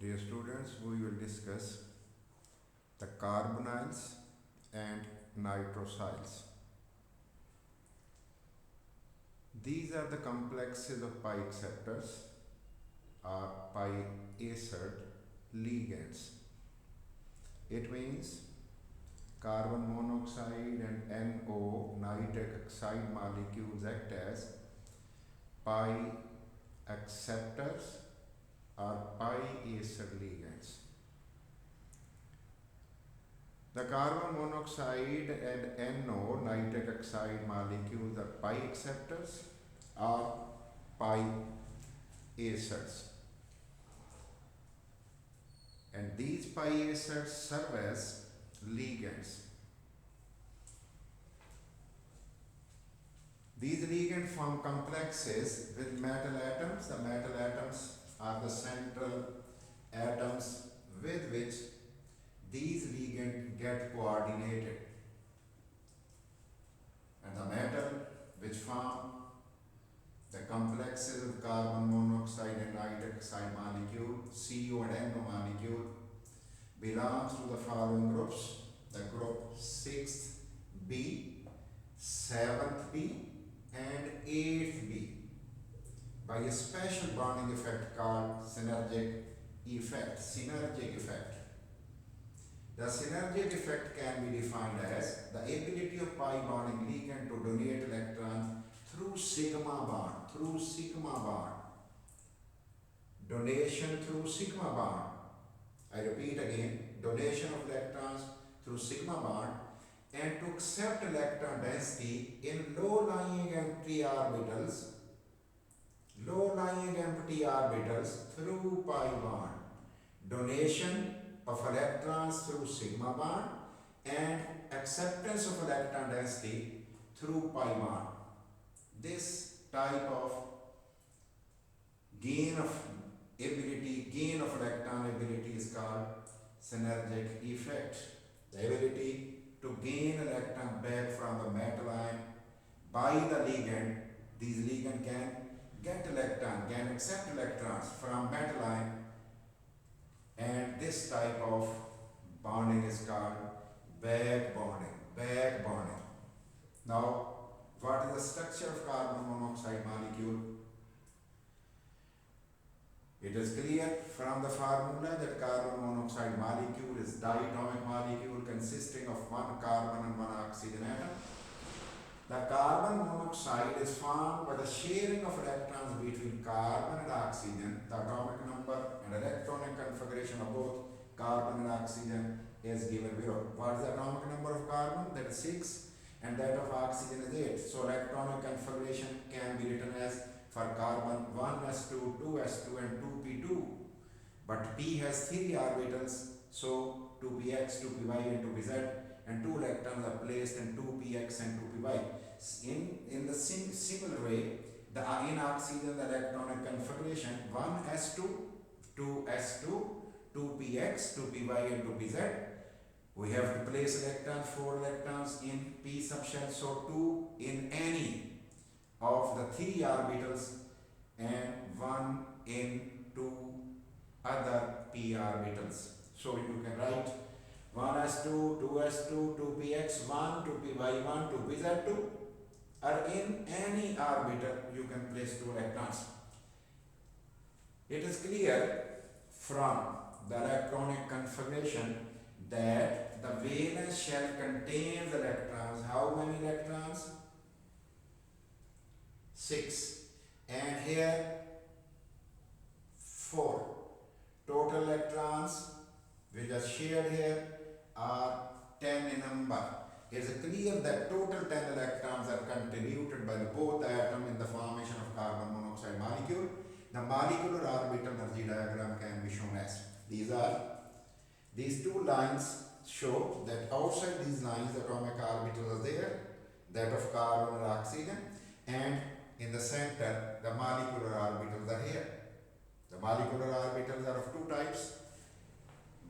Dear students, we will discuss the carbonyls and nitrosyls. These are the complexes of pi acceptors or pi acid ligands. It means carbon monoxide and NO nitric oxide molecules act as pi acceptors or pi acid ligands. The carbon monoxide and NO nitric oxide molecules are pi acceptors or pi acids. And these pi acids serve as ligands. These ligands form complexes with metal atoms. The metal atoms are the central atoms with which these ligands get coordinated. And the metal which form the complexes of carbon monoxide and nitric oxide molecule, CO and NO molecule, belongs to the following groups: the group 6th B, 7th B, and 8th B, by a special bonding effect called synergic effect. The synergic effect can be defined as the ability of pi bonding ligand to donate electrons through sigma bond. Donation through sigma bond. I repeat again, donation of electrons through sigma bond, and to accept electron density in low-lying empty orbitals through pi bond. Donation of electrons through sigma bond and acceptance of electron density through pi bond. This type of gain of electron ability is called synergic effect. The ability to gain electron back from the metal ion by the ligand. These ligand can accept electrons from metal ion, and this type of bonding is called back bonding. Now, what is the structure of carbon monoxide molecule? It is clear from the formula that carbon monoxide molecule is diatomic molecule consisting of one carbon and one oxygen atom. The carbon monoxide is formed by the sharing of electrons between carbon and oxygen. The atomic number and electronic configuration of both carbon and oxygen is given below. What is the atomic number of carbon? That is 6, and that of oxygen is 8. So electronic configuration can be written as, for carbon, 1s2, 2s2 and 2p2. But p has 3 orbitals, so 2px, 2py and 2pz, and 2 electrons are placed in 2px and 2py. In the similar way, in oxygen the electronic configuration 1s2, 2s2, 2px, 2py and 2pz. We have to place electrons, 4 electrons in p subshell, so 2 in any of the 3 orbitals and 1 in 2 other p orbitals. So you can write 1s2, 2s2, 2px, 1, 2py1, 2pz2, or in any orbital you can place 2 electrons. It is clear from the electronic configuration that the valence shell contains electrons. How many electrons? 6. And here 4. Total electrons which are shared here are 10 in number. It is clear that total 10 electrons are contributed by both atoms in the formation of carbon monoxide molecule. The molecular orbital energy diagram can be shown as these 2 lines show that outside these lines atomic orbitals are there, that of carbon and oxygen, and in the center the molecular orbitals are here. The molecular orbitals are of 2 types: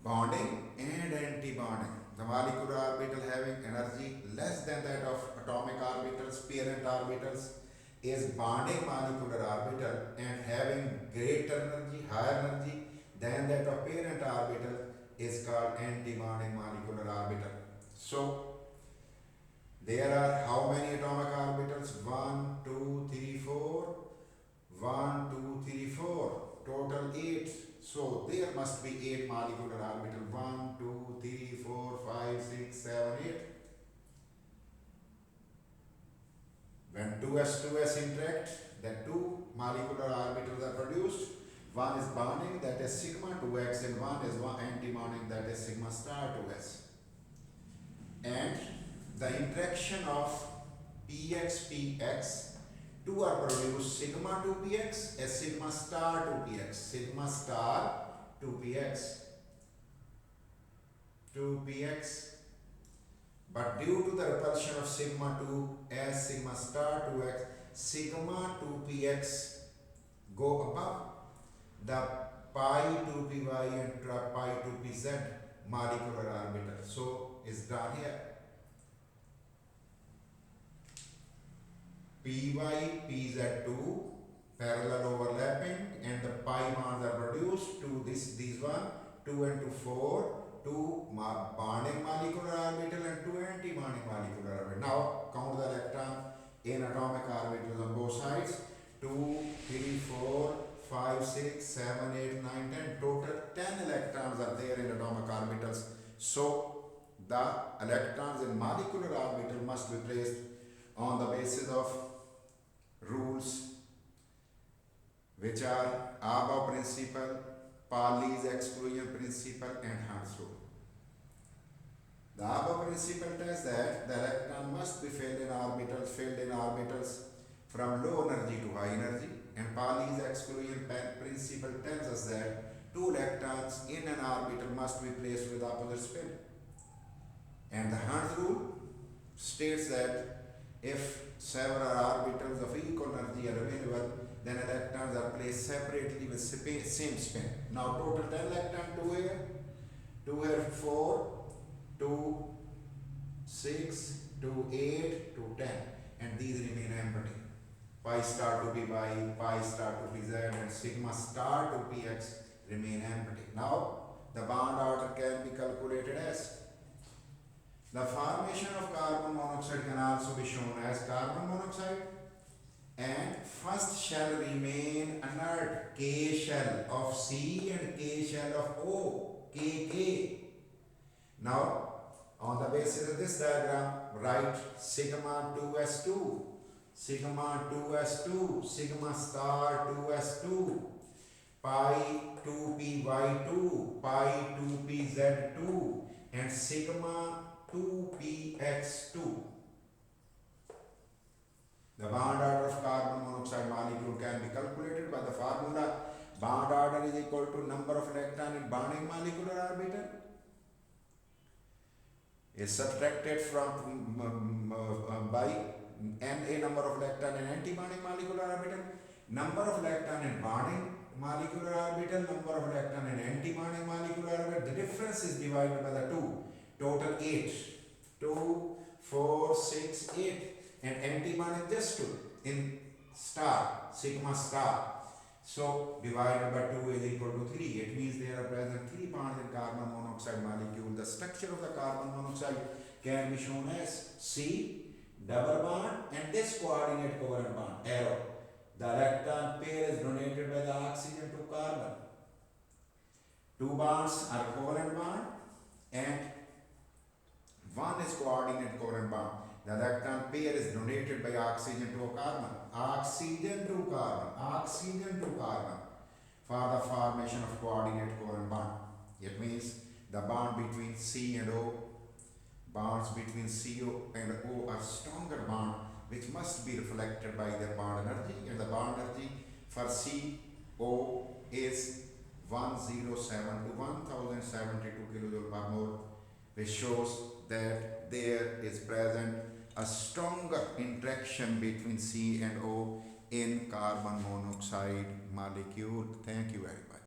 bonding and anti-bonding. The molecular orbital having energy less than that of atomic orbitals, parent orbitals, is bonding molecular orbital, and having greater energy, higher energy then that of parent orbital is called anti-bonding molecular orbital. So there are how many atomic orbitals? 1, 2, 3, 4. 1, 2, 3, 4. Total 8. So there must be 8 molecular orbital. 1, 2, 3, 4, 5, 6, 7, 8. When 2s interact, then 2 molecular orbitals are produced. One is bonding, that is sigma 2x, and one is anti-bonding, that is sigma star 2s. And the interaction of px, 2 are produced, sigma 2px as sigma star 2px, sigma star 2px. But due to the repulsion of sigma 2 as sigma star 2x, sigma 2px go above the pi 2py and pi 2pz molecular orbital. So is done here. Py, pz2 parallel overlapping, and the pi bonds are produced to these one 2 and 2 4, 2 bonding molecular orbital and 2 anti-bonding molecular orbital. Now count the electron in atomic orbitals on both sides. 2, 3, 4, 5, 6, 7, 8, 9, 10. Total 10 electrons are there in atomic orbitals. So the electrons in molecular orbital must be placed on the basis of rules which are Abba principle, Pauli's exclusion principle, and Hund's rule. The Abba principle tells that the electron must be filled in orbitals from low energy to high energy, and Pauli's exclusion principle tells us that 2 electrons in an orbital must be placed with opposite spin. And the Hund's rule states that if several orbitals of equal energy are available, then electrons are placed separately with same spin. Now total 10 electrons, 2 here, 4, 2, 6, 2, 8, 2, 10, and these remain empty. Pi star to py, pi star to pz, and sigma star to px remain empty. Now the bond order can be calculated as the formation of carbon monoxide can also be shown as carbon monoxide, and first shell remain inert, K shell of C and K shell of O, KK. Now on the basis of this diagram, write sigma 2s2, sigma 2s2, sigma star 2s2, pi 2py2, pi 2pz2, and sigma 2px2. The bond order of carbon monoxide molecule can be calculated by the formula bond order is equal to number of electron in bonding molecular orbital is subtracted from by a number of electron in anti-bonding molecular orbital, number of electron in bonding molecular orbital, number of electron in anti-bonding molecular orbital. The difference is divided by the 2. Total 8. 2, 4, 6, 8. And anti-bonding just 2 in star, sigma star. So divided by 2 is equal to 3. It means there are present 3 bonds in carbon monoxide molecule. The structure of the carbon monoxide can be shown as C, double bond, and this coordinate covalent bond, arrow. The electron pair is donated by the oxygen to carbon. 2 bonds are covalent bond and 1 is coordinate covalent bond. The electron pair is donated by oxygen to a carbon. Oxygen to carbon for the formation of coordinate covalent bond. It means the bond between C and O, bonds between CO and O are stronger bond which must be reflected by their bond energy, and the bond energy for CO is 107 to 1072 kilojoule per mole, which shows that there is present a stronger interaction between C and O in carbon monoxide molecule. Thank you very much.